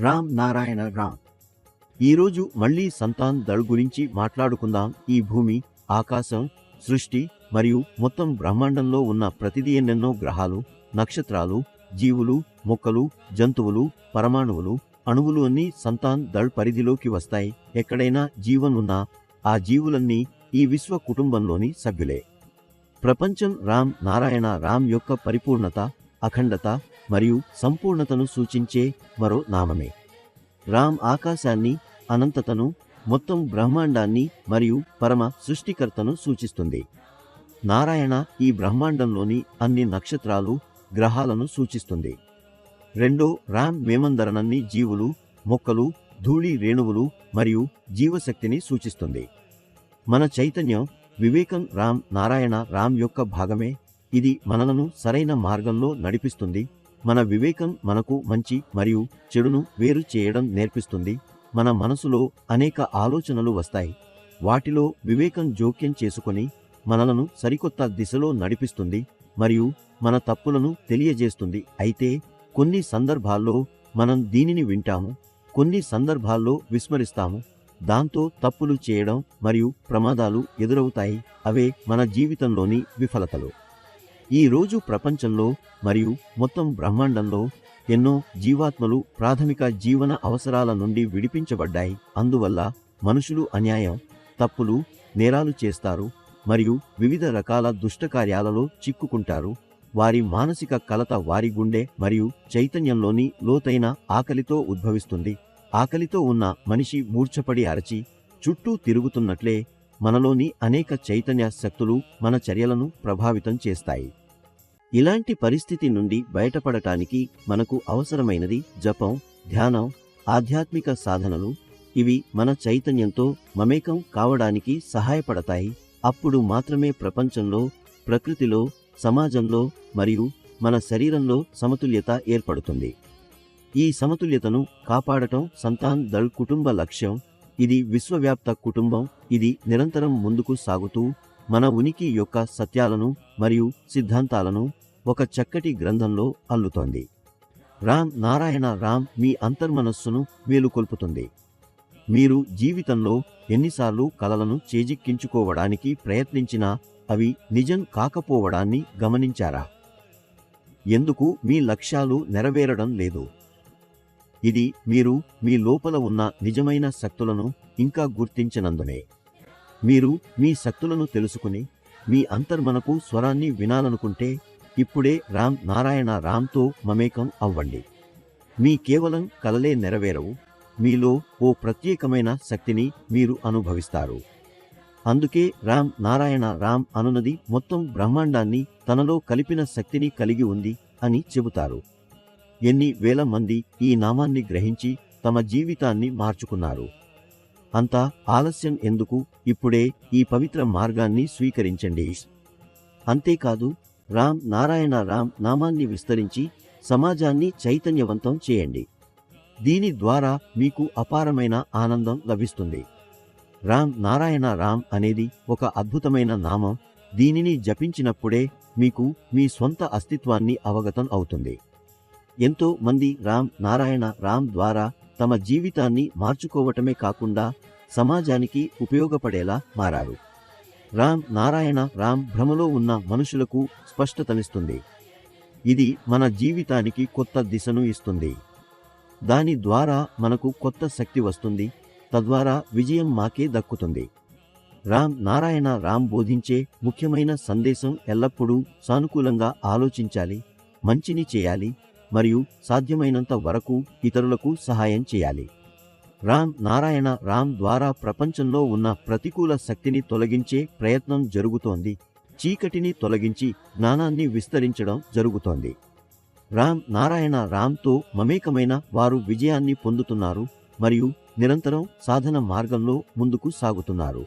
రామ్ నారాయణ రామ్. ఈరోజు మళ్ళీ సంతాన్ దళ్ గురించి మాట్లాడుకుందాం. ఈ భూమి, ఆకాశం, సృష్టి మరియు మొత్తం బ్రహ్మాండంలో ఉన్న ప్రతిదీ ఎన్నెన్నో గ్రహాలు, నక్షత్రాలు, జీవులు, మొక్కలు, జంతువులు, పరమాణువులు, అణువులు అన్నీ సంతాన్ దళ్ పరిధిలోకి వస్తాయి. ఎక్కడైనా జీవం ఉన్నా ఆ జీవులన్నీ ఈ విశ్వ కుటుంబంలోని సభ్యులే. ప్రపంచం రామ్ నారాయణ రామ్ యొక్క పరిపూర్ణత, అఖండత మరియు సంపూర్ణతను సూచించే మరో నామమే. రామ్ ఆకాశాన్ని, అనంతతను, మొత్తం బ్రహ్మాండాన్ని మరియు పరమ సృష్టికర్తను సూచిస్తుంది. నారాయణ ఈ బ్రహ్మాండంలోని అన్ని నక్షత్రాలు, గ్రహాలను సూచిస్తుంది. రెండో రామ్ మేమందరనన్ని జీవులు, మొక్కలు, ధూళి రేణువులు మరియు జీవశక్తిని సూచిస్తుంది. మన చైతన్యం, వివేకం రామ్ నారాయణ రామ్ యొక్క భాగమే. ఇది మనలను సరైన మార్గంలో నడిపిస్తుంది. మన వివేకం మనకు మంచి మరియు చెడును వేరు చేయడం నేర్పిస్తుంది. మన మనసులో అనేక ఆలోచనలు వస్తాయి. వాటిలో వివేకం జోక్యం చేసుకొని మనలను సరికొత్త దిశలో నడిపిస్తుంది మరియు మన తప్పులను తెలియజేస్తుంది. అయితే కొన్ని సందర్భాల్లో మనం దీనిని వింటాము, కొన్ని సందర్భాల్లో విస్మరిస్తాము. దాంతో తప్పులు చేయడం మరియు ప్రమాదాలు ఎదురవుతాయి. అవే మన జీవితంలోని విఫలతలు. ఈ రోజు ప్రపంచంలో మరియు మొత్తం బ్రహ్మాండంలో ఎన్నో జీవాత్మలు ప్రాథమిక జీవన అవసరాల నుండి విడిపించబడ్డాయి. అందువల్ల మనుషులు అన్యాయం, తప్పులు, నేరాలు చేస్తారు మరియు వివిధ రకాల దుష్టకార్యాలలో చిక్కుకుంటారు. వారి మానసిక కలత వారి గుండె మరియు చైతన్యంలోని లోతైన ఆకలితో ఉద్భవిస్తుంది. ఆకలితో ఉన్న మనిషి మూర్ఛపడి అరచి చుట్టూ తిరుగుతున్నట్లే మనలోని అనేక చైతన్య శక్తులు మన చర్యలను ప్రభావితం చేస్తాయి. ఇలాంటి పరిస్థితి నుండి బయటపడటానికి మనకు అవసరమైనది జపం, ధ్యానం, ఆధ్యాత్మిక సాధనలు. ఇవి మన చైతన్యంతో మమేకం కావడానికి సహాయపడతాయి. అప్పుడు మాత్రమే ప్రపంచంలో, ప్రకృతిలో, సమాజంలో మరియు మన శరీరంలో సమతుల్యత ఏర్పడుతుంది. ఈ సమతుల్యతను కాపాడటం సంతాన్ దళ్ కుటుంబ లక్ష్యం. ఇది విశ్వవ్యాప్త కుటుంబం. ఇది నిరంతరం ముందుకు సాగుతూ మన ఉనికి యొక్క సత్యాలను మరియు సిద్ధాంతాలను ఒక చక్కటి గ్రంథంలో అల్లుతోంది. రామ్ నారాయణ రామ్ మీ అంతర్మనస్సును మేలుకొల్పుతుంది. మీరు జీవితంలో ఎన్నిసార్లు కలలను చేజిక్కించుకోవడానికి ప్రయత్నించినా అవి నిజం కాకపోవడాన్ని గమనించారా? ఎందుకు మీ లక్ష్యాలు నెరవేరడం లేదు? ఇది మీరు మీ లోపల ఉన్న నిజమైన శక్తులను ఇంకా గుర్తించనందునే. మీరు మీ శక్తులను తెలుసుకుని మీ అంతర్మనకు స్వరాన్ని వినాలనుకుంటే ఇప్పుడే రామ్ నారాయణ రామ్తో మమేకం అవ్వండి. మీ కేవలం కలలే నెరవేరవు. మీలో ఓ ప్రత్యేకమైన శక్తిని మీరు అనుభవిస్తారు. అందుకే రామ్ నారాయణ రామ్ అనునది మొత్తం బ్రహ్మాండాన్ని తనలో కలిపిన శక్తిని కలిగి ఉంది అని చెబుతారు. ఎన్ని వేల మంది ఈ నామాన్ని గ్రహించి తమ జీవితాన్ని మార్చుకున్నారు. అంత ఆలస్యం ఎందుకు? ఇప్పుడే ఈ పవిత్ర మార్గాన్ని స్వీకరించండి. అంతేకాదు, రామ్ నారాయణ రామ్ నామాన్ని విస్తరించి సమాజాన్ని చైతన్యవంతం చేయండి. దీని ద్వారా మీకు అపారమైన ఆనందం లభిస్తుంది. రామ్ నారాయణ రామ్ అనేది ఒక అద్భుతమైన నామం. దీనిని జపించినప్పుడే మీకు మీ స్వంత అస్తిత్వాన్ని అవగతం అవుతుంది. ఎంతో మంది రామ్ నారాయణ రామ్ ద్వారా తమ జీవితాన్ని మార్చుకోవటమే కాకుండా సమాజానికి ఉపయోగపడేలా మారారు. రామ్ నారాయణ రామ్ భ్రమలో ఉన్న మనుషులకు స్పష్టతనిస్తుంది. ఇది మన జీవితానికి కొత్త దిశను ఇస్తుంది. దాని ద్వారా మనకు కొత్త శక్తి వస్తుంది. తద్వారా విజయం మాకే దక్కుతుంది. రామ్ నారాయణ రామ్ బోధించే ముఖ్యమైన సందేశం ఎల్లప్పుడూ సానుకూలంగా ఆలోచించాలి, మంచిని చేయాలి మరియు సాధ్యమైనంత వరకు ఇతరులకు సహాయం చేయాలి. రామ్ నారాయణ రామ్ ద్వారా ప్రపంచంలో ఉన్న ప్రతికూల శక్తిని తొలగించే ప్రయత్నం జరుగుతోంది. చీకటిని తొలగించి జ్ఞానాన్ని విస్తరించడం జరుగుతోంది. రామ్ నారాయణ రామ్తో మమేకమైన వారు విజయాన్ని పొందుతున్నారు మరియు నిరంతరం సాధన మార్గంలో ముందుకు సాగుతున్నారు.